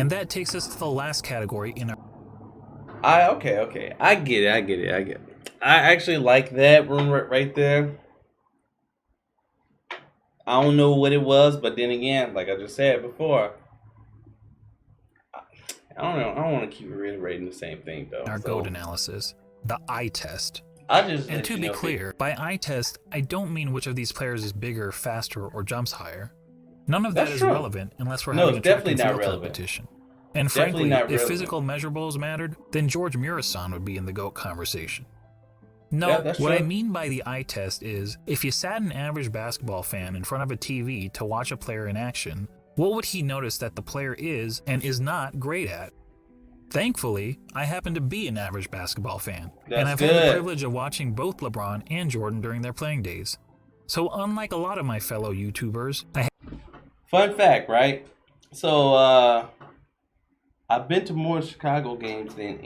And that takes us to the last category in our... Okay. I get it. I actually like that room right there. I don't know what it was, but then again, like I just said before, I don't know. I don't want to keep reiterating the same thing though. Our GOAT analysis, the eye test. And to be clear, by eye test, I don't mean which of these players is bigger, faster, or jumps higher. None of that is relevant unless we're having a track and field competition. And frankly, if physical measurables mattered, then George Murasan would be in the GOAT conversation. No, what I mean by the eye test is, if you sat an average basketball fan in front of a TV to watch a player in action, what would he notice that the player is and is not great at? Thankfully, I happen to be an average basketball fan, and I've had the privilege of watching both LeBron and Jordan during their playing days. So unlike a lot of my fellow YouTubers, Fun fact, right? So, I've been to more Chicago games than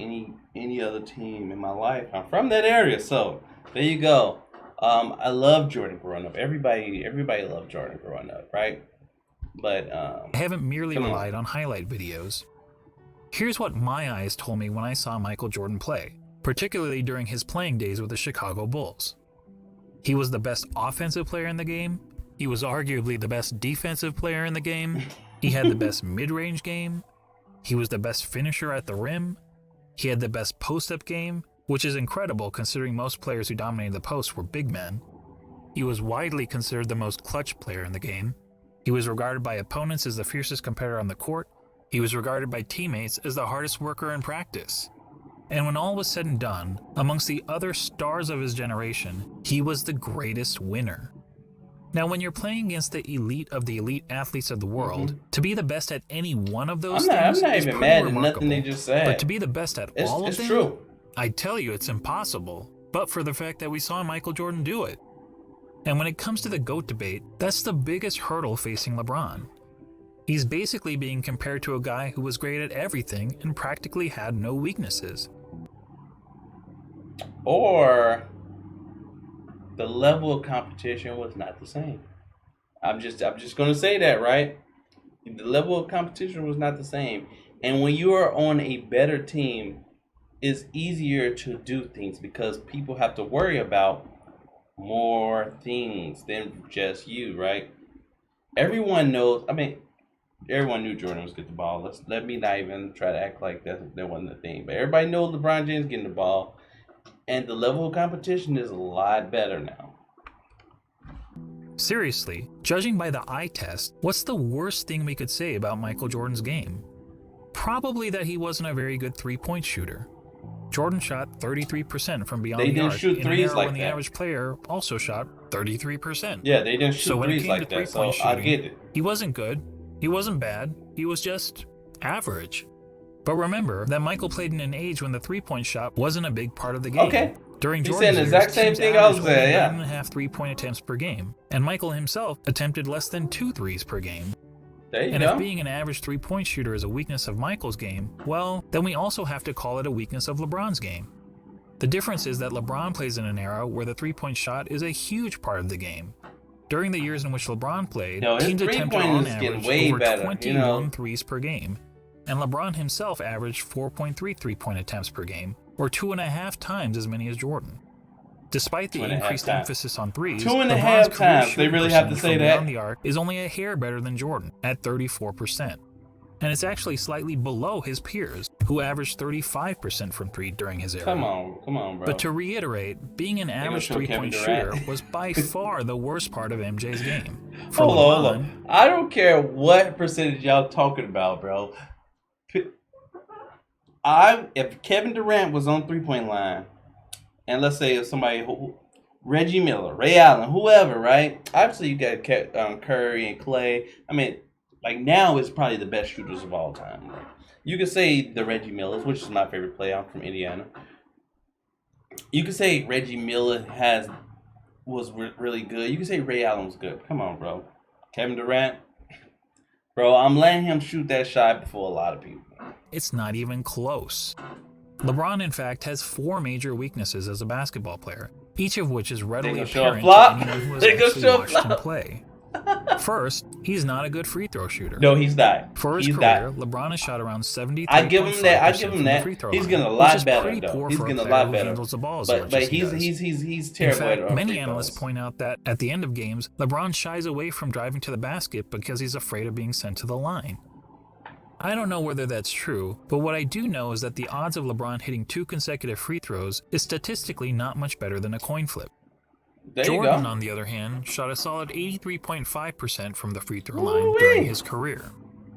any other team in my life. I'm from that area, so there you go. I love Jordan growing up. Everybody loved Jordan growing up, right? But I haven't merely relied on highlight videos. Here's what my eyes told me when I saw Michael Jordan play, particularly during his playing days with the Chicago Bulls. He was the best offensive player in the game. He was arguably the best defensive player in the game. He had the best mid-range game. He was the best finisher at the rim. He had the best post-up game, which is incredible considering most players who dominated the post were big men. He was widely considered the most clutch player in the game. He was regarded by opponents as the fiercest competitor on the court. He was regarded by teammates as the hardest worker in practice. And when all was said and done, amongst the other stars of his generation, he was the greatest winner. Now, when you're playing against the elite of the elite athletes of the world, to be the best at any one of those things I'm not is even pretty mad remarkable. at nothing they just said. But to be the best at all of them, true. I tell you, it's impossible, but for the fact that we saw Michael Jordan do it. And when it comes to the GOAT debate, that's the biggest hurdle facing LeBron. He's basically being compared to a guy who was great at everything and practically had no weaknesses. Or the level of competition was not the same. I'm just gonna say that, right? The level of competition was not the same. And when you are on a better team, it's easier to do things because people have to worry about more things than just you, right? Everyone knows. Everyone knew Jordan was getting the ball. Let me not even try to act like that wasn't a thing. But everybody knows LeBron James getting the ball, and the level of competition is a lot better now. Seriously, judging by the eye test, what's the worst thing we could say about Michael Jordan's game? Probably that he wasn't a very good three-point shooter. Jordan shot 33% from beyond the arc in an era when the average player also shot 33%. Yeah, they didn't shoot threes like that, so I get it. He wasn't good. He wasn't bad. He was just average. But remember that Michael played in an age when the three-point shot wasn't a big part of the game. Okay. During Jordan's years, the exact same thing I was saying, yeah. 9.5 three-point attempts per game, and Michael himself attempted less than 2 threes per game. There you and go. If being an average three-point shooter is a weakness of Michael's game, well, then we also have to call it a weakness of LeBron's game. The difference is that LeBron plays in an era where the three-point shot is a huge part of the game. During the years in which LeBron played, teams attempted on average over 21 threes per game, and LeBron himself averaged 4.3 three-point attempts per game, or 2.5 times as many as Jordan. Despite the increased emphasis on threes, 2.5 times, they really have to say that. Beyond the arc is only a hair better than Jordan at 34%. And it's actually slightly below his peers, who averaged 35% from three during his era. Come on, bro. But to reiterate, being an average three-point shooter was by far the worst part of MJ's game. Hold on. I don't care what percentage y'all talking about, bro. If Kevin Durant was on three-point line, and let's say if somebody, Reggie Miller, Ray Allen, whoever, right? Obviously, you got Curry and Clay. Like now, it's probably the best shooters of all time. Right? You could say the Reggie Millers, which is my favorite player. I'm from Indiana. You could say Reggie Miller was really good. You could say Ray Allen was good. Come on, bro. Kevin Durant, bro, I'm letting him shoot that shot before a lot of people. It's not even close. LeBron, in fact, has 4 major weaknesses as a basketball player, each of which is readily apparent to anyone who has actually watched him play. First, he's not a good free throw shooter. No, he's not. For his He's career, not. LeBron has shot around 73.5% I give him that. I give him from the that. free throw He's line, getting a which lot is better pretty though. poor He's for a getting a player lot who better. handles the ball as much But as he does. he's In terrible fact, at many free analysts throws. point out that at the end of games, LeBron shies away from driving to the basket because he's afraid of being sent to the line. I don't know whether that's true, but what I do know is that the odds of LeBron hitting 2 consecutive free throws is statistically not much better than a coin flip. There you Jordan, go. on the other hand, shot a solid 83.5% from the free throw line Woo-wee. during his career.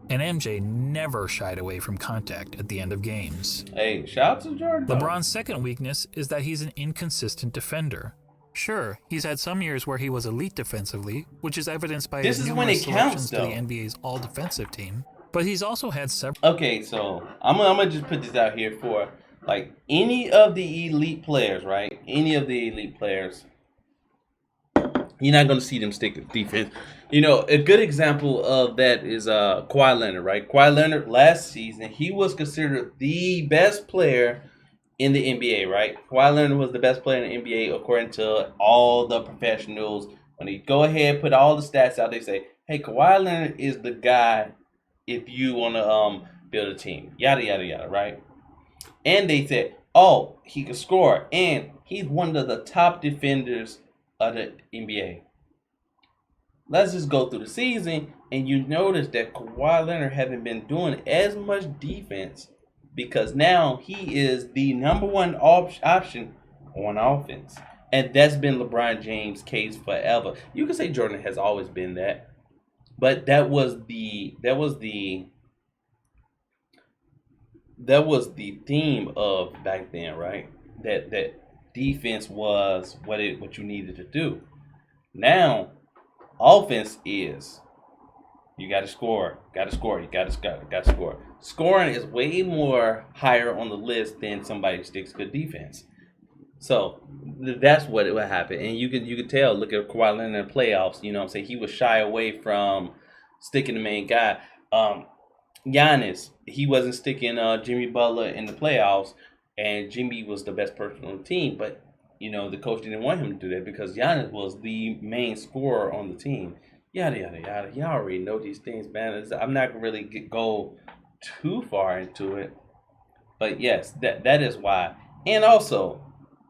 And MJ never shied away from contact at the end of games. Hey, shout out to Jordan. LeBron's second weakness is that he's an inconsistent defender. Sure, he's had some years where he was elite defensively, which is evidenced by This his is when numerous it counts, selections to though. the NBA's all-defensive team, but he's also had several. Okay, so I'm gonna just put this out here for like any of the elite players, right? Any of the elite players, you're not gonna see them stick to defense. You know, a good example of that is Kawhi Leonard, right? Kawhi Leonard last season, he was considered the best player in the NBA, right? Kawhi Leonard was the best player in the NBA according to all the professionals. When they go ahead, put all the stats out, they say, "Hey, Kawhi Leonard is the guy if you want to build a team." Yada yada yada, right? And they said, "Oh, he can score, and he's one of the top defenders of the NBA." Let's just go through the season, and you notice that Kawhi Leonard hasn't been doing as much defense because now he is the number one option on offense. And that's been LeBron James' case forever. You can say Jordan has always been that, but that was the theme of back then, right? That defense was what you needed to do. Now, offense is you got to score, you got to score. Scoring is way more higher on the list than somebody sticks good defense. So that's what it would happen, and you could tell. Look at Kawhi Leonard in the playoffs. You know what I'm saying? He was shy away from sticking the main guy. Giannis, he wasn't sticking Jimmy Butler in the playoffs, and Jimmy was the best person on the team. But you know the coach didn't want him to do that because Giannis was the main scorer on the team. Yada yada yada. Y'all already know these things, man. I'm not gonna really go too far into it, but yes, that is why. And also,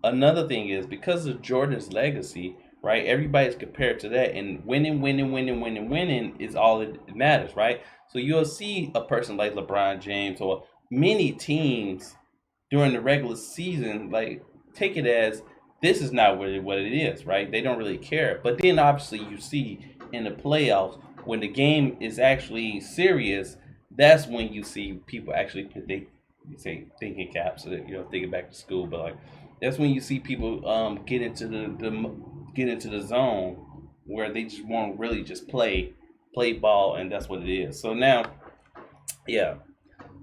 another thing is because of Jordan's legacy, right? Everybody's compared to that, and winning is all that matters, right? So you'll see a person like LeBron James or many teams during the regular season, like take it as this is not really what it is, right? They don't really care. But then obviously you see in the playoffs when the game is actually serious, that's when you see people actually put they say thinking caps, so that, you know, thinking back to school, but like that's when you see people get into the zone where they just want to really just play ball, and that's what it is. So now, yeah.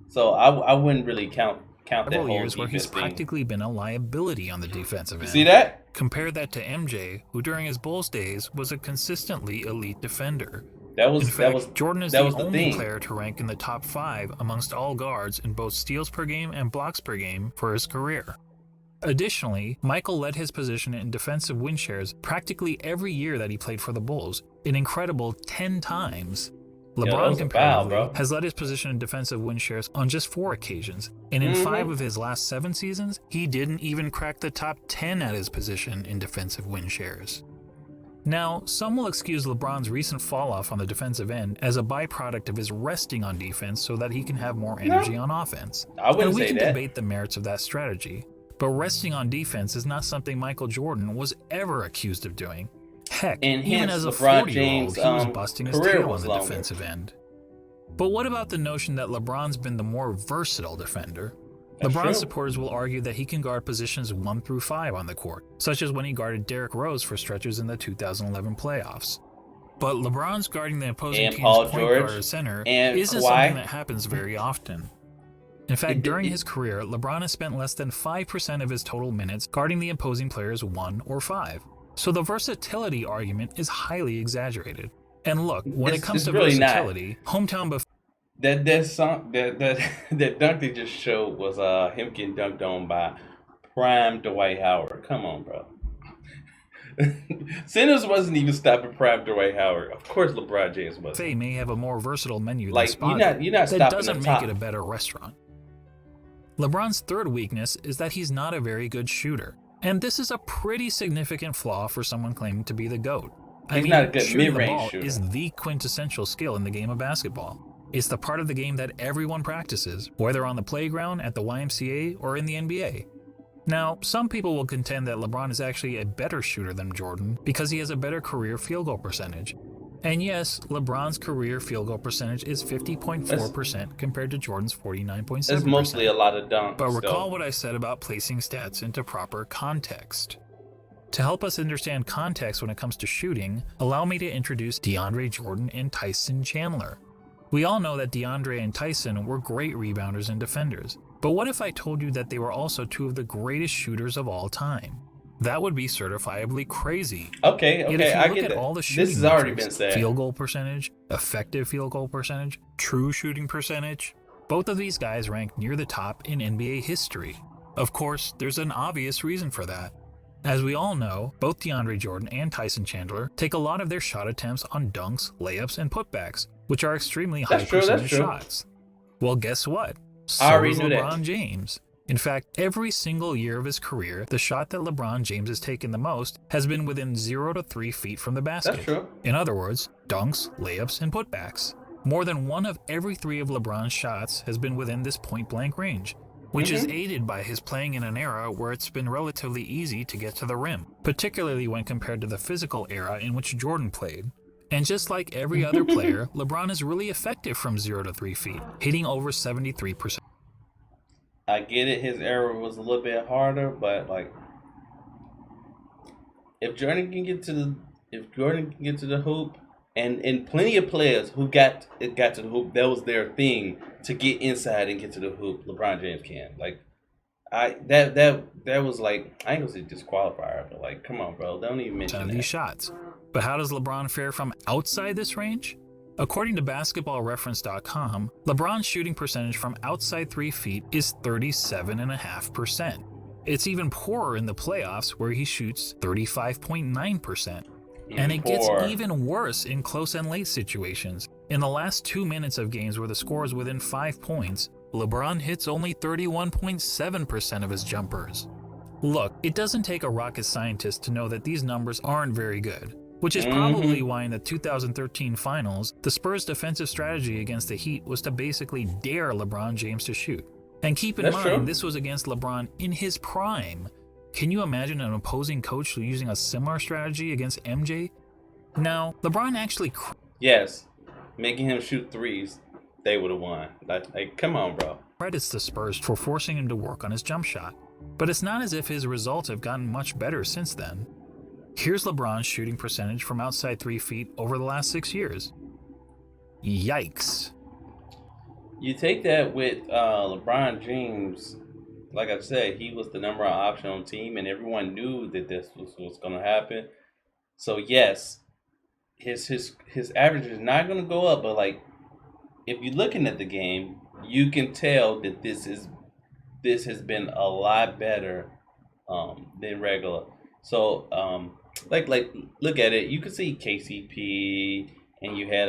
So I wouldn't really count that Several whole years where he's defense thing. practically been a liability on the defensive end. See that? Compare that to MJ, who during his Bulls days was a consistently elite defender. That was In fact, that was Jordan is that the was the only thing. player to rank in the top 5 amongst all guards in both steals per game and blocks per game for his career. Additionally, Michael led his position in defensive win shares practically every year that he played for the Bulls, an incredible 10 times. that LeBron, was a foul, comparatively, bro. has led his position in defensive win shares on just 4 occasions, and in 5 of his last 7 seasons, he didn't even crack the top 10 at his position in defensive win shares. Now, some will excuse LeBron's recent fall-off on the defensive end as a byproduct of his resting on defense so that he can have more energy on offense. I wouldn't and we say can that. debate the merits of that strategy, but resting on defense is not something Michael Jordan was ever accused of doing. Heck, And even hence as a LeBron 40-year-old, James' he was busting his career tail on was the longer. defensive end. But what about the notion that LeBron's been the more versatile defender? That's LeBron true. supporters will argue that he can guard positions 1 through 5 on the court, such as when he guarded Derrick Rose for stretches in the 2011 playoffs. But LeBron's guarding the opposing And team's Paul point George guard or center and isn't Kawhi. something that happens very often. In fact, It- during it- his career, LeBron has spent less than 5% of his total minutes guarding the opposing players 1 or 5. So the versatility argument is highly exaggerated. And look, when it It's- comes it's to really not. versatility, hometown buff That song that dunk they just showed was him getting dunked on by prime Dwight Howard. Come on, bro. Sinners wasn't even stopping Prime Dwight Howard. Of course, LeBron James wasn't. They may have a more versatile menu Like, than Spotted. you're not That stopping doesn't the make top. it a better restaurant. LeBron's third weakness is that he's not a very good shooter. And this is a pretty significant flaw for someone claiming to be the GOAT. He's not a good shooting the mid-range ball shooter. is the quintessential skill in the game of basketball. It's the part of the game that everyone practices, whether on the playground, at the YMCA, or in the NBA. Now, some people will contend that LeBron is actually a better shooter than Jordan because he has a better career field goal percentage. And yes, LeBron's career field goal percentage is 50.4% compared to Jordan's 49.7%. It's mostly a lot of dunks. But recall what I said about placing stats into proper context. To help us understand context when it comes to shooting, allow me to introduce DeAndre Jordan and Tyson Chandler. We all know that DeAndre and Tyson were great rebounders and defenders, but what if I told you that they were also two of the greatest shooters of all time? That would be certifiably crazy. Okay, Yet if you I look get at that. all the shooting This has already metrics, been said. field goal percentage, effective field goal percentage, true shooting percentage, both of these guys rank near the top in NBA history. Of course, there's an obvious reason for that. As we all know, both DeAndre Jordan and Tyson Chandler take a lot of their shot attempts on dunks, layups, and putbacks, which are extremely high percentage shots. Well, guess what? So is LeBron James. In fact, every single year of his career, the shot that LeBron James has taken the most has been within 0 to 3 feet from the basket. That's true. In other words, dunks, layups, and putbacks. More than one of every 3 of LeBron's shots has been within this point-blank range, which is aided by his playing in an era where it's been relatively easy to get to the rim, particularly when compared to the physical era in which Jordan played. And just like every other player, LeBron is really effective from 0 to 3 feet, hitting over 73%. I get it. His era was a little bit harder, but like, if Jordan can get to the hoop, and plenty of players who got to the hoop, that was their thing to get inside and get to the hoop. LeBron James can. Like, that was like, I ain't gonna say disqualifier, but like, come on, bro, don't even mention of that. These shots. But how does LeBron fare from outside this range? According to basketballreference.com, LeBron's shooting percentage from outside 3 feet is 37.5%. It's even poorer in the playoffs where he shoots 35.9%. And it gets even worse in close and late situations. In the last 2 minutes of games where the score is within 5 points, LeBron hits only 31.7% of his jumpers. Look, it doesn't take a rocket scientist to know that these numbers aren't very good. Which is probably why in the 2013 finals, the Spurs' defensive strategy against the Heat was to basically dare LeBron James to shoot. And keep in mind, this was against LeBron in his prime. Can you imagine an opposing coach using a similar strategy against MJ? Now, LeBron actually... Yes, making him shoot threes, they would have won. Like, come on, bro. ...credits the Spurs for forcing him to work on his jump shot. But it's not as if his results have gotten much better since then. Here's LeBron's shooting percentage from outside 3 feet over the last 6 years. Yikes. You take that with LeBron James, like I said, he was the number one option on the team, and everyone knew that this was going to happen. So yes, his average is not going to go up, but like, if you're looking at the game, you can tell that this has been a lot better than regular. So like look at it, you can see KCP, and you had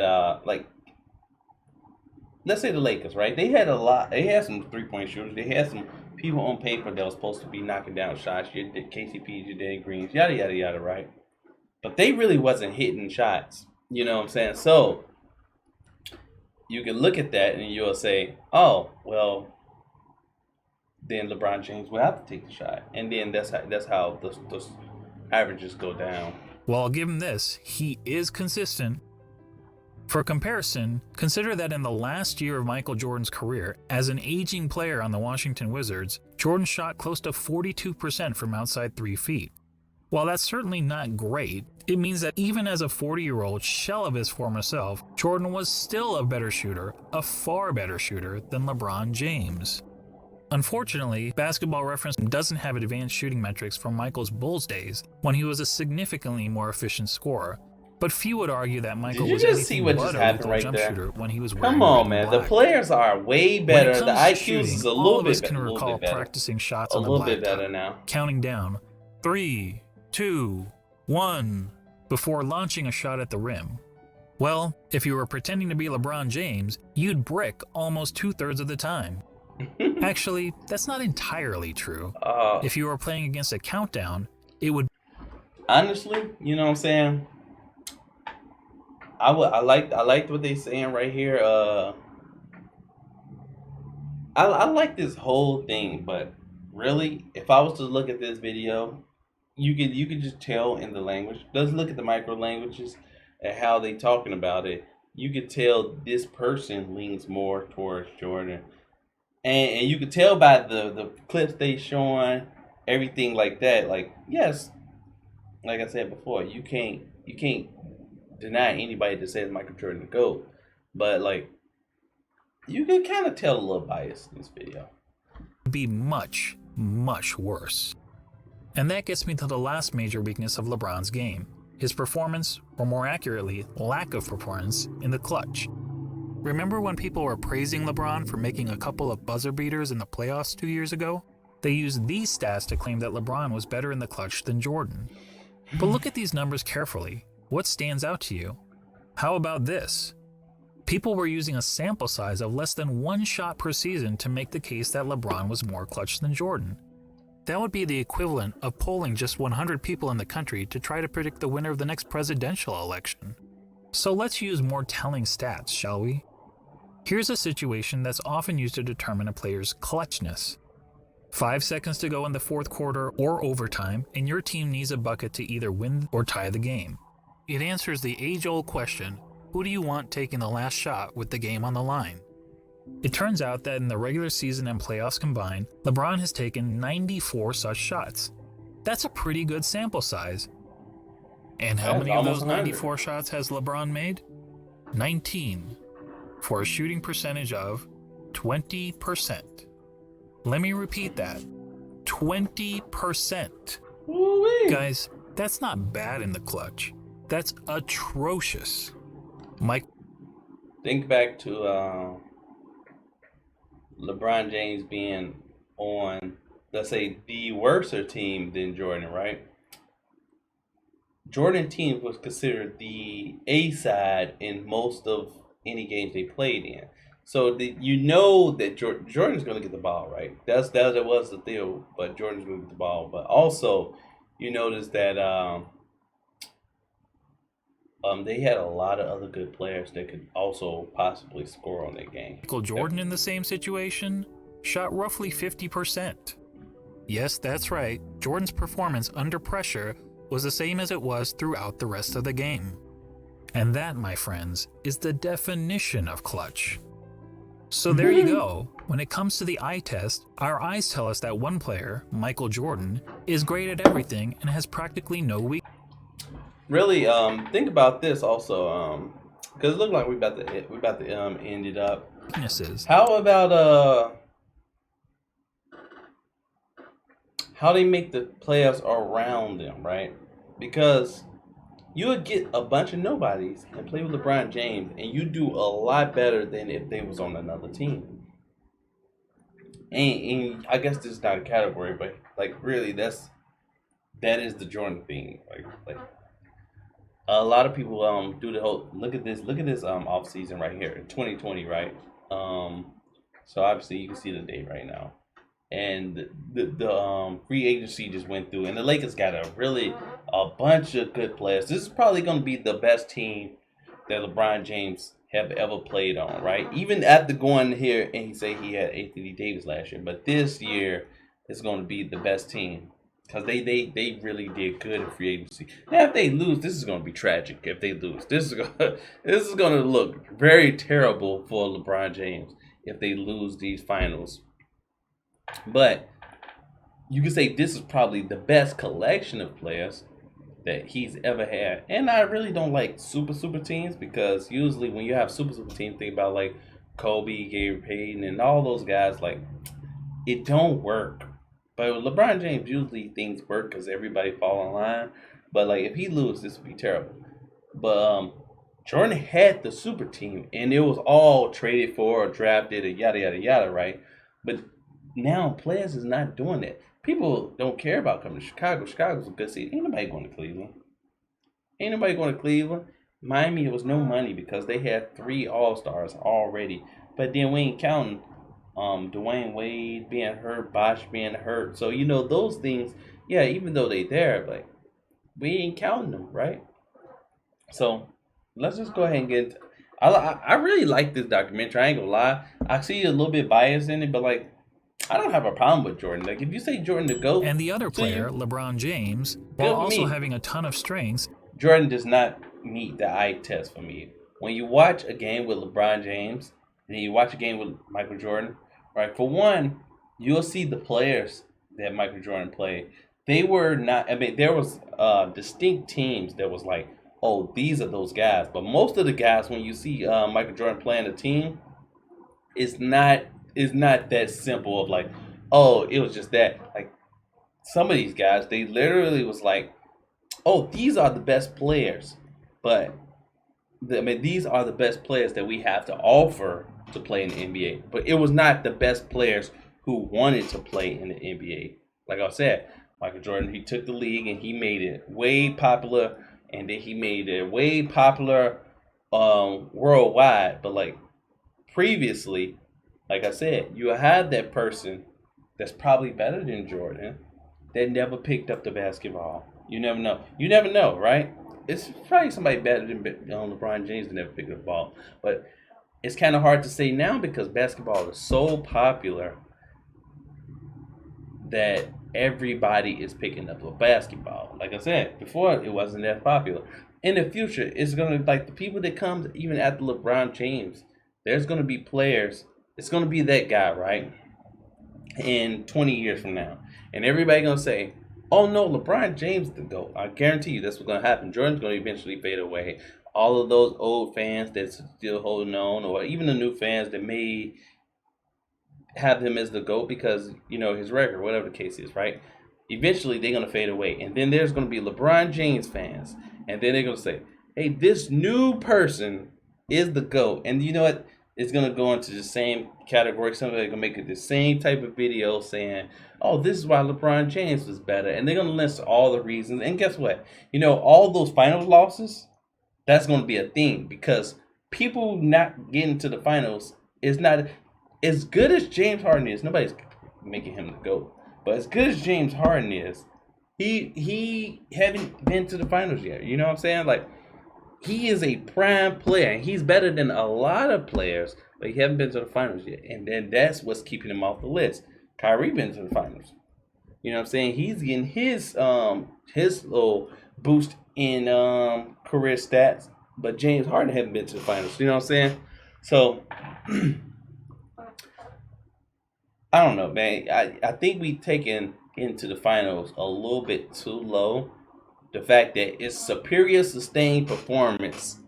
let's say the Lakers, right? They had some 3-point shooters. They had some people on paper that was supposed to be knocking down shots. Your KCPs, your Danny Greens, yada yada yada, right? But they really wasn't hitting shots. You know what I'm saying? So you can look at that and you'll say, oh, well, then LeBron James will have to take the shot, and then that's how the averages go down. Well, I'll give him this. He is consistent. For comparison, consider that in the last year of Michael Jordan's career, as an aging player on the Washington Wizards, Jordan shot close to 42% from outside 3 feet. While that's certainly not great, it means that even as a 40-year-old shell of his former self, Jordan was still a better shooter, a far better shooter than LeBron James. Unfortunately, Basketball Reference doesn't have advanced shooting metrics from Michael's Bulls days, when he was a significantly more efficient scorer. But few would argue that Michael was anything but a lethal jump shooter when he was wearing Come on, man. The players are way better. The IQs is a little bit better. All of us can recall practicing shots on the blacktop. A little bit blacktop, better now. counting down 3, 2, 1 before launching a shot at the rim. Well, if you were pretending to be LeBron James, you'd brick almost 2/3 of the time. Actually, that's not entirely true. If you were playing against a countdown, it would... Honestly, you know what I'm saying? I liked what they saying right here. I like this whole thing, but really, if I was to look at this video, you could just tell in the language. Let's look at the micro languages and how they talking about it. You could tell this person leans more towards Jordan, and you could tell by the clips they showing, everything like that. Like, yes, like I said before, you can't deny anybody that says Michael Jordan the GOAT, but like you can kind of tell a little bias in this video. Be much, much worse. And that gets me to the last major weakness of LeBron's game, his performance, or more accurately, lack of performance, in the clutch. Remember when people were praising LeBron for making a couple of buzzer beaters in the playoffs 2 years ago? They used these stats to claim that LeBron was better in the clutch than Jordan. But look at these numbers carefully. What stands out to you? How about this? People were using a sample size of less than 1 shot per season to make the case that LeBron was more clutch than Jordan. That would be the equivalent of polling just 100 people in the country to try to predict the winner of the next presidential election. So let's use more telling stats, shall we? Here's a situation that's often used to determine a player's clutchness. 5 seconds to go in the fourth quarter or overtime, and your team needs a bucket to either win or tie the game. It answers the age-old question, who do you want taking the last shot with the game on the line? It turns out that in the regular season and playoffs combined, LeBron has taken 94 such shots. That's a pretty good sample size. And how many of those 94 shots has LeBron made? 19, for a shooting percentage of 20%. Let me repeat that. 20%. Woo-wee. Guys, that's not bad in the clutch. That's atrocious. Mike, think back to LeBron James being on, let's say, the worser team than Jordan, right? Jordan team was considered the A side in most of any games they played in. So you know that Jordan's going to get the ball, right? That was the deal, but Jordan's going to get the ball. But also, you notice that they had a lot of other good players that could also possibly score on that game. Michael Jordan in the same situation shot roughly 50%. Yes, that's right. Jordan's performance under pressure was the same as it was throughout the rest of the game. And that, my friends, is the definition of clutch. So there you go. When it comes to the eye test, our eyes tell us that one player, Michael Jordan, is great at everything and has practically no weakness. Really, think about this also, because it looked like we about to end it up. How about how they make the players around them, right? Because you would get a bunch of nobodies and play with LeBron James, and you do a lot better than if they was on another team. And I guess this is not a category, but like really, that is the Jordan thing. Like. A lot of people do the whole look at this off season right here, 2020, right? So obviously you can see the date right now, and the free agency just went through, and the Lakers got a bunch of good players. This is probably going to be the best team that LeBron James have ever played on, right? Even after going here and he say he had Anthony Davis last year, but this year is going to be the best team. Because they really did good in free agency. Now, if they lose, this is going to be tragic. If they lose, this is going to look very terrible for LeBron James if they lose these finals. But you can say this is probably the best collection of players that he's ever had. And I really don't like super teams, because usually when you have super teams, think about like Kobe, Gary Payton, and all those guys. Like, it don't work. But with LeBron James, usually things work because everybody fall in line. But like if he loses, this would be terrible. But Jordan had the super team, and it was all traded for or drafted or yada yada yada, right? But now players is not doing that. People don't care about coming to Chicago. Chicago's a good city. Ain't nobody going to Cleveland. Ain't nobody going to Cleveland. Miami, it was no money because they had 3 All-Stars already. But then we ain't counting Dwayne Wade being hurt, Bosh being hurt. So those things, yeah, even though they there, like we ain't counting them, right? So let's just go ahead and get. I really like this documentary. I ain't gonna lie. I see a little bit bias in it, but like I don't have a problem with Jordan. Like if you say Jordan the GOAT, And the other player, LeBron James, while good for also me. having a ton of strengths, Jordan does not meet the eye test for me. When you watch a game with LeBron James and then you watch a game with Michael Jordan, right? For one, you'll see the players that Michael Jordan played. They were not. I mean, there was distinct teams that was like, oh, these are those guys. But most of the guys, when you see Michael Jordan playing a team, it's not that simple of like, oh, it was just that. Like some of these guys, they literally was like, oh, these are the best players, but these are the best players that we have to offer to play in the NBA. But it was not the best players who wanted to play in the NBA. Like I said, Michael Jordan, he took the league and he made it way popular, and then he made it way popular worldwide. But like previously, like I said, you have that person that's probably better than Jordan that never picked up the basketball. You never know. You never know, right? It's probably somebody better than LeBron James that never picked up the ball. But it's kind of hard to say now because basketball is so popular that everybody is picking up a basketball. Like I said before, it wasn't that popular. In the future, it's gonna like the people that comes even after LeBron James. There's gonna be players. It's gonna be that guy, right? In 20 years from now, and everybody gonna say, "Oh no, LeBron James the GOAT." I guarantee you that's what's gonna happen. Jordan's gonna eventually fade away. All of those old fans that's still holding on, or even the new fans that may have him as the GOAT because his record, whatever the case is, right? Eventually they're gonna fade away, and then there's gonna be LeBron James fans, and then they're gonna say, "Hey, this new person is the GOAT," and you know what? It's gonna go into the same category. Somebody gonna make it the same type of video saying, "Oh, this is why LeBron James was better," and they're gonna list all the reasons. And guess what? All those finals losses, that's gonna be a thing because people not getting to the finals is not as good as James Harden is. Nobody's making him the GOAT, but as good as James Harden is, he haven't been to the finals yet. You know what I'm saying? Like he is a prime player, and he's better than a lot of players, but he haven't been to the finals yet, and then that's what's keeping him off the list. Kyrie been to the finals. You know what I'm saying? He's getting his little boost in career stats, but James Harden haven't been to the finals. You know what I'm saying? So I don't know, man. I think we taken into the finals a little bit too low. The fact that it's superior sustained performance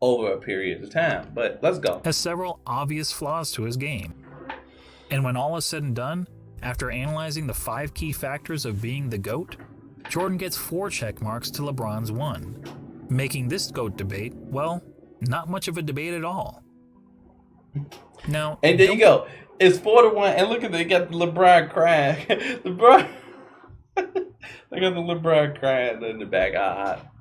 over a period of time. But let's go. has several obvious flaws to his game. And when all is said and done, after analyzing the 5 key factors of being the GOAT, Jordan gets 4 check marks to LeBron's 1, making this GOAT debate, well, not much of a debate at all. Now, and there you go. It's 4-1, and look at they got the LeBron crying. LeBron. They got the LeBron crying in the back.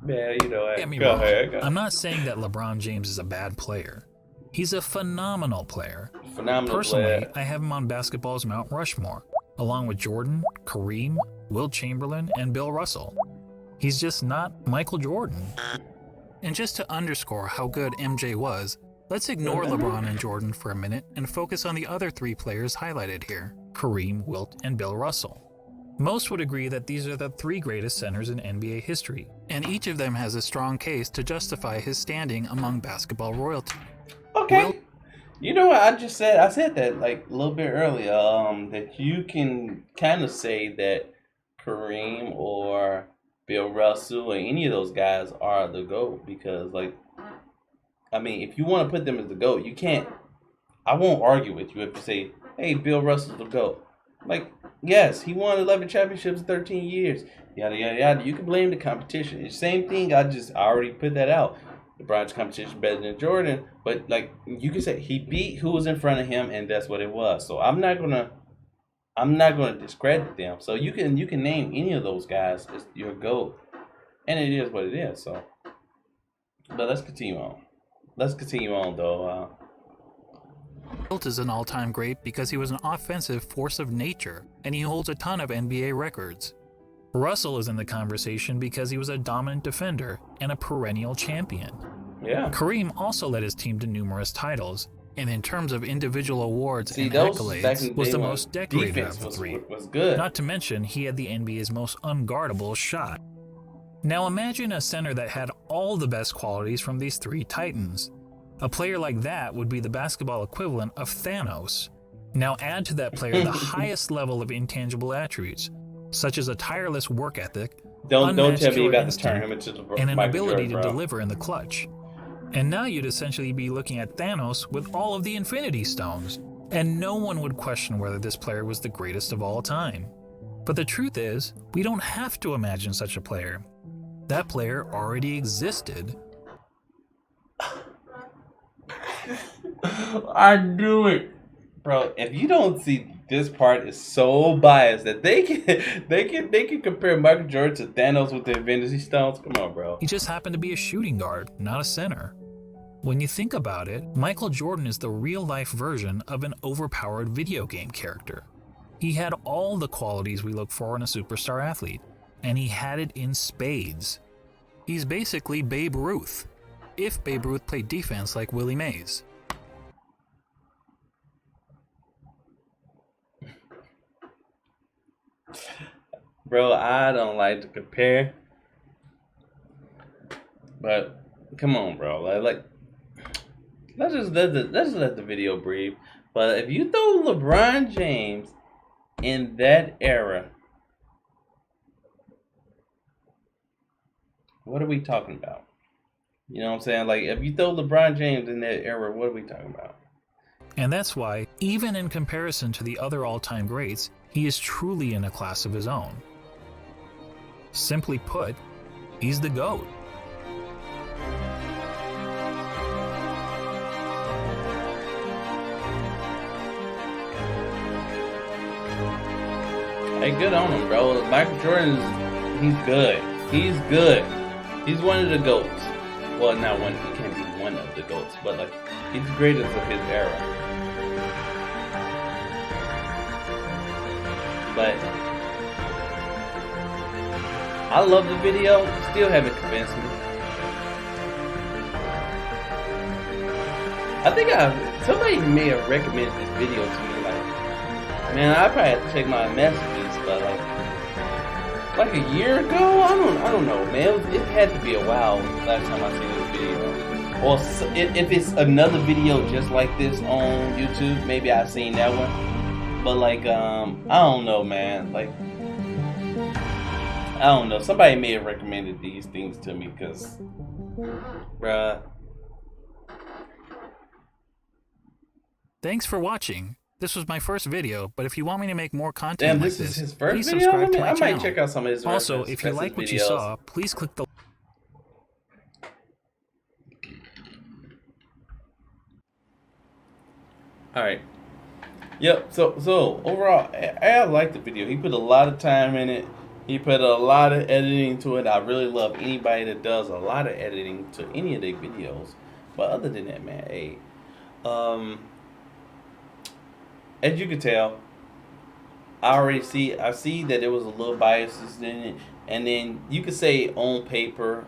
Man, you know what? Get me Go wrong. ahead. I'm not saying that LeBron James is a bad player. He's a phenomenal player. Phenomenal Personally, player. I have him on basketball's Mount Rushmore, along with Jordan, Kareem, Wilt Chamberlain, and Bill Russell. He's just not Michael Jordan. And just to underscore how good MJ was, let's ignore LeBron and Jordan for a minute and focus on the other 3 players highlighted here, Kareem, Wilt, and Bill Russell. Most would agree that these are the 3 greatest centers in NBA history, and each of them has a strong case to justify his standing among basketball royalty. Okay. Wilt, You know what I just said? I said that like a little bit earlier. That you can kind of say that Kareem or Bill Russell or any of those guys are the GOAT because, like, I mean, if you want to put them as the GOAT, you can't. I won't argue with you if you say, "Hey, Bill Russell's the GOAT." Like, yes, he won 11 championships in 13 years. Yada yada yada. You can blame the competition. The same thing. I already put that out. LeBron's competition better than Jordan, but like you can say he beat who was in front of him, and that's what it was. So I'm not gonna discredit them. So you can name any of those guys as your GOAT, and it is what it is. So But let's continue on. Let's continue on, though. Wilt is an all-time great because he was an offensive force of nature, and he holds a ton of NBA records. Russell is in the conversation because he was a dominant defender and a perennial champion. Yeah. Kareem also led his team to numerous titles, and in terms of individual awards and accolades, was the most decorated of the three. Was good. Not to mention, he had the NBA's most unguardable shot. Now imagine a center that had all the best qualities from these three titans. A player like that would be the basketball equivalent of Thanos. Now add to that player the highest level of intangible attributes, such as a tireless work ethic, don't tell me about to turn him into the and an ability Jordan, to deliver in the clutch. And now you'd essentially be looking at Thanos with all of the Infinity Stones, and no one would question whether this player was the greatest of all time. But the truth is, we don't have to imagine such a player. That player already existed. I knew it, bro. If you don't see this part is so biased that they can compare Michael Jordan to Thanos with the Infinity Stones. Come on, bro. He just happened to be a shooting guard, not a center. When you think about it, Michael Jordan is the real-life version of an overpowered video game character. He had all the qualities we look for in a superstar athlete, and he had it in spades. He's basically Babe Ruth, if Babe Ruth played defense like Willie Mays. Bro, I don't like to compare, but come on, bro. Let's just let the video breathe. But if you throw LeBron James in that era, what are we talking about? You know what I'm saying? Like, if you throw LeBron James in that era, what are we talking about? And that's why, even in comparison to the other all-time greats, he is truly in a class of his own. Simply put, he's the GOAT. Hey, good on him, bro. Michael Jordan, he's good. He's good. He's one of the GOATs. Well, not one. He can't be one of the GOATs, but like, he's the greatest of his era. But I love the video. Still haven't convinced me. I think somebody may have recommended this video to me. Like, man, I probably have to check my messages, but like a year ago. I don't know, man. It had to be a while last time I seen this video. Or if it's another video just like this on YouTube, maybe I've seen that one. But like, I don't know, man. Like, I don't know. Somebody may have recommended these things to me, cause, bruh. Thanks for watching. This was my first video, but if you want me to make more content Damn, like this is this, his first please video? subscribe to my I channel. might check out some of his Also, if you like what you saw, please click the... Alright. Yep, so overall, I like the video. He put a lot of time in it. He put a lot of editing to it. I really love anybody that does a lot of editing to any of their videos. But other than that, man, hey, as you can tell, I see that there was a little biases in it, and then you could say on paper,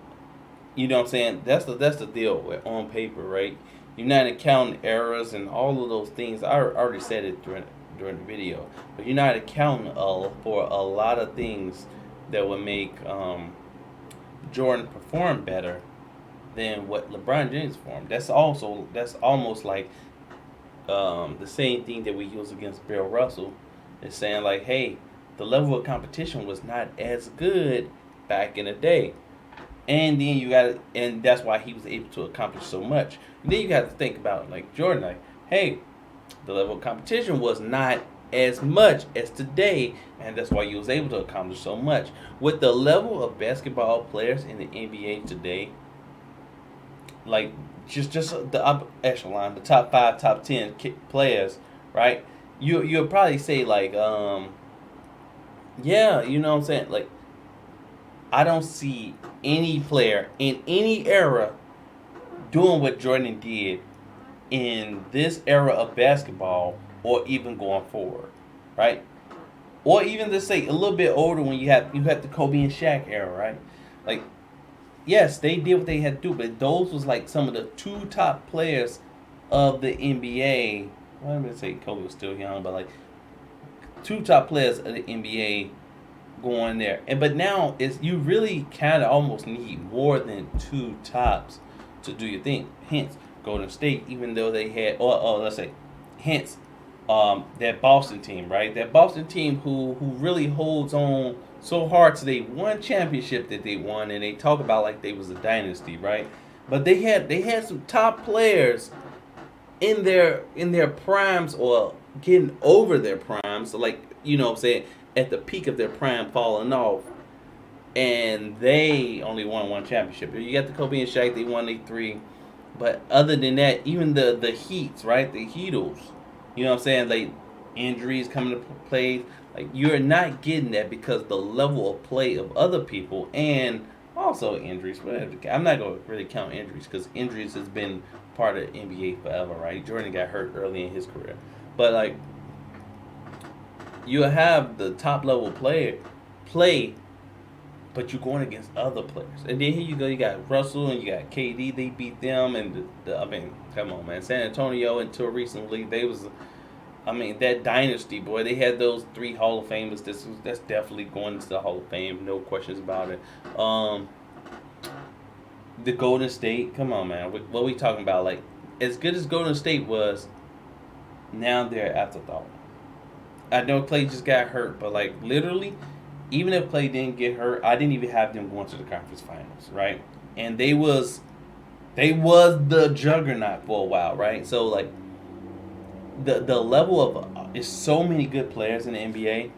you know what I'm saying? That's the deal with on paper, right? You're not accounting errors and all of those things. I already said it during the video, but you're not accounting for a lot of things that would make Jordan perform better than what LeBron James performed. That's almost like the same thing that we use against Bill Russell. Is saying like, hey, the level of competition was not as good back in the day. And then and that's why he was able to accomplish so much. And then you got to think about like Jordan, like, hey, the level of competition was not as much as today, and that's why he was able to accomplish so much. With the level of basketball players in the NBA today, like just the upper echelon, the top 5, top 10 players, right? You'll probably say like, yeah, you know what I'm saying? Like, I don't see any player in any era doing what Jordan did in this era of basketball, or even going forward, right? Or even to say a little bit older when you have the Kobe and Shaq era, right? Like, yes, they did what they had to do, but those was like some of the two top players of the NBA. Well, I'm gonna say Kobe was still young, but like two top players of the NBA going there. And but now it's you really kind of almost need more than two tops to do your thing. Hence, Golden State, even though they had, or let's say, hence, that Boston team, right? That Boston team who really holds on so hard to they one championship that they won, and they talk about like they was a dynasty, right? But they had some top players in their primes, or getting over their primes, so like, what I'm saying, at the peak of their prime falling off, and they only won one championship. You got the Kobe and Shaq, they won 3, but other than that, even the Heats, right, the Heatles, what I'm saying, like injuries coming to play, like you're not getting that because the level of play of other people, and also injuries. I'm not gonna really count injuries because injuries has been part of NBA forever, right? Jordan got hurt early in his career, but like you have the top level play, but you're going against other players. And then here you go, you got Russell and you got KD. They beat them, and I mean, come on, man. San Antonio until recently, that dynasty, boy. They had those 3 Hall of Famers. That's definitely going into the Hall of Fame, no questions about it. The Golden State, come on, man. What we talking about? Like, as good as Golden State was, now they're afterthought. I know Clay just got hurt, but like literally, even if Clay didn't get hurt, I didn't even have them going to the conference finals, right? And they was the juggernaut for a while, right? So like the level of is so many good players in the NBA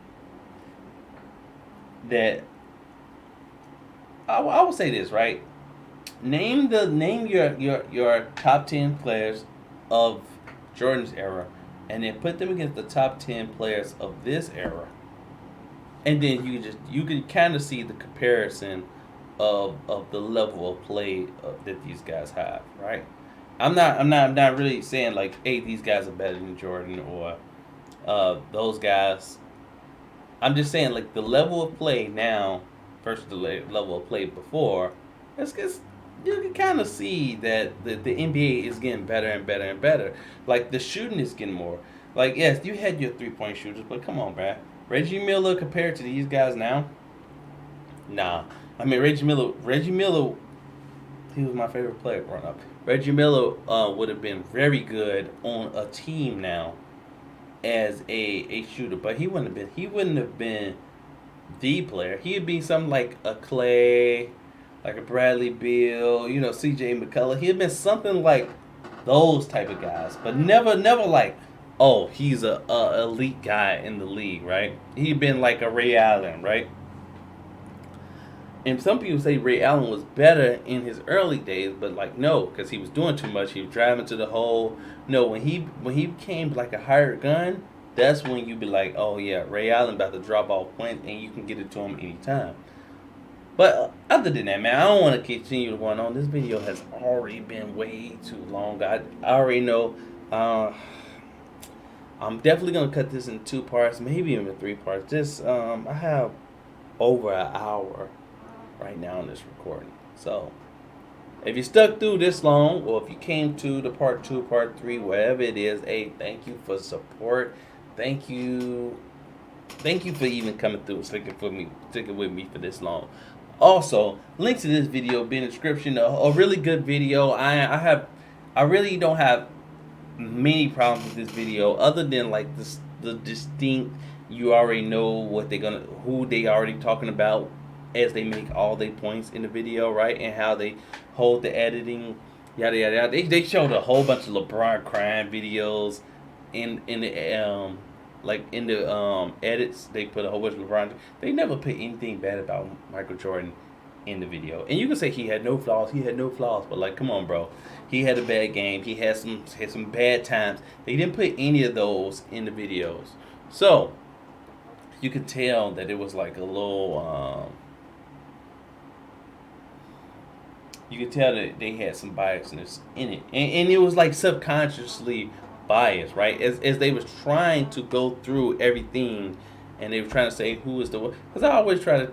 that I would say this, right? Name your top 10 players of Jordan's era, and then put them against the top 10 players of this era, and then you can kind of see the comparison of the level of play that these guys have, right? I'm not really saying like, hey, these guys are better than Jordan, or those guys. I'm just saying like the level of play now versus the level of play before. It's you can kind of see that the NBA is getting better and better and better. Like the shooting is getting more. Like, yes, you had your 3-point shooters, but come on, bruh. Reggie Miller compared to these guys now? Nah. I mean, Reggie Miller, he was my favorite player growing up. Reggie Miller would have been very good on a team now as a shooter, but he wouldn't have been the player. He'd be something like a Clay, like a Bradley Beal, CJ McCullough. He'd been something like those type of guys, but never like, oh, he's a elite guy in the league, right? He'd been like a Ray Allen, right? And some people say Ray Allen was better in his early days, but like no, because he was doing too much. He was driving to the hole. No, when he became like a hired gun, that's when you be like, oh yeah, Ray Allen about to drop off points, and you can get it to him anytime. But other than that, man, I don't want to continue going on. This video has already been way too long. I already know. I'm definitely gonna cut this in 2 parts, maybe even 3 parts. I have over an hour right now in this recording. So if you stuck through this long, or if you came to the part 2, part 3, whatever it is, hey, thank you for support. Thank you for even coming through and sticking with me for this long. Also, links to this video will be in the description. A really good video. I really don't have many problems with this video, other than like the distinct. You already know who they already talking about as they make all their points in the video, right? And how they hold the editing, yada yada yada. They showed a whole bunch of LeBron crying videos in the edits. They put a whole bunch of LeBron. They never put anything bad about Michael Jordan in the video. And you can say he had no flaws. But like, come on, bro. He had a bad game. He had some bad times. They didn't put any of those in the videos. So you could tell that it was like a little you could tell that they had some biasness in it, and it was like subconsciously biased, right? As they was trying to go through everything, and they were trying to say who is the one. Because I always try to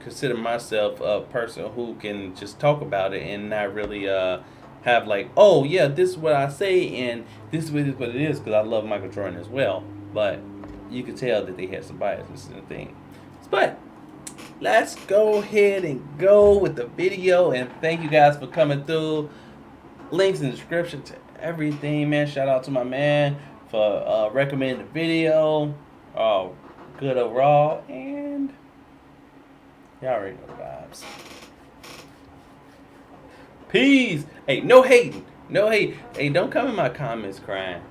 consider myself a person who can just talk about it and not really have like, oh yeah, this is what I say and this is what it is, because I love Michael Jordan as well. But you could tell that they had some biases in the thing. But let's go ahead and go with the video, and thank you guys for coming through. Links in the description to everything, man. Shout out to my man for recommending the video. Good overall, and y'all already know the vibes. Peace. Hey, no hating. No hate. Hey, don't come in my comments crying.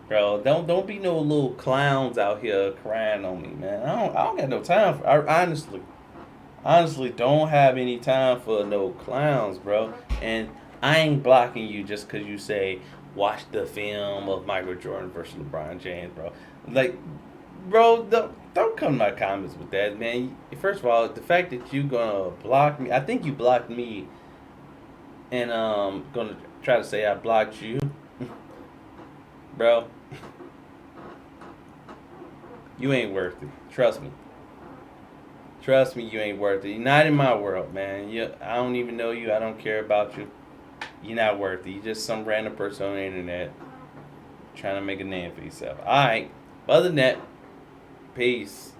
Bro, don't be no little clowns out here crying on me, man. I don't got no time for. I honestly don't have any time for no clowns, bro. And I ain't blocking you just because you say watch the film of Michael Jordan versus LeBron James, bro. Like, bro, don't come to my comments with that, man. First of all, the fact that you gonna block me, I think you blocked me, and gonna try to say I blocked you, bro. You ain't worth it. Trust me. Trust me, you ain't worth it. You're not in my world, man. I don't even know you. I don't care about you. You're not worth it. You're just some random person on the internet trying to make a name for yourself. Alright. Other than that, peace.